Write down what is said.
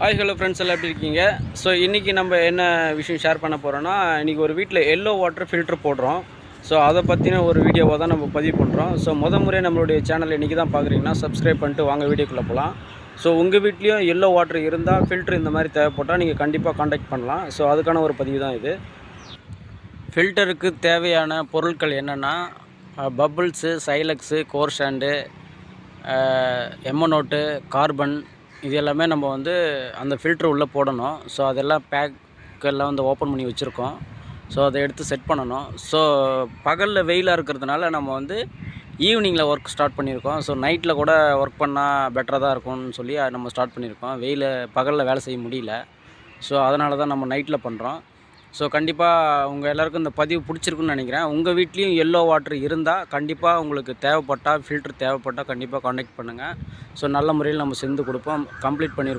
Hi hello friends எல்லாம் எப்படி இருக்கீங்க? ஸோ இன்றைக்கி நம்ம என்ன விஷயம் ஷேர் பண்ண போகிறோன்னா, இன்றைக்கி ஒரு வீட்டில் எல்லோ வாட்டர் ஃபில்ட்ரு போடுறோம். ஸோ அதை பற்றின ஒரு வீடியோவாக தான் நம்ம பதிவு பண்ணுறோம். ஸோ முறையாக நம்மளுடைய சேனல் இன்றைக்கி தான் பார்க்குறீங்கன்னா சப்ஸ்கிரைப் பண்ணிட்டு வாங்க வீடியோக்குள்ளே போகலாம். ஸோ உங்கள் வீட்லேயும் எல்லோ வாட்டர் இருந்தால் ஃபில்ட்ரு இந்த மாதிரி தேவைப்பட்டால் நீங்கள் கண்டிப்பாக காண்டாக்ட் பண்ணலாம். ஸோ அதுக்கான ஒரு பதிவு தான் இது. ஃபில்டருக்கு தேவையான பொருட்கள் என்னென்னா, பபுள்ஸு, சைலக்ஸு, கோர் ஷாண்டு, எம்மனோட்டு, கார்பன், இது எல்லாமே நம்ம வந்து அந்த ஃபில்ட்ரு உள்ளே போடணும். ஸோ அதெல்லாம் பேக்கெல்லாம் வந்து ஓப்பன் பண்ணி வச்சுருக்கோம். ஸோ அதை எடுத்து செட் பண்ணணும். ஸோ பகலில் வெயிலாக இருக்கிறதுனால நம்ம வந்து ஈவினிங்கில் ஒர்க் ஸ்டார்ட் பண்ணியிருக்கோம். ஸோ நைட்டில் கூட ஒர்க் பண்ணால் பெட்டராக தான் இருக்கும்னு சொல்லி நம்ம ஸ்டார்ட் பண்ணியிருக்கோம். பகலில் வேலை செய்ய முடியல. ஸோ அதனால தான் நம்ம நைட்டில் பண்ணுறோம். ஸோ கண்டிப்பாக உங்கள் எல்லாருக்கும் இந்த பதிவு பிடிச்சிருக்குன்னு நினைக்கிறேன். உங்கள் வீட்லேயும் எல்லோ வாட்டர் இருந்தால் கண்டிப்பாக உங்களுக்கு தேவைப்பட்டால், ஃபில்ட்ரு தேவைப்பட்டால் கண்டிப்பாக காண்டாக்ட் பண்ணுங்கள். ஸோ நல்ல முறையில் நம்ம செஞ்சு கொடுப்போம். கம்ப்ளீட் பண்ணியிருக்கோம்.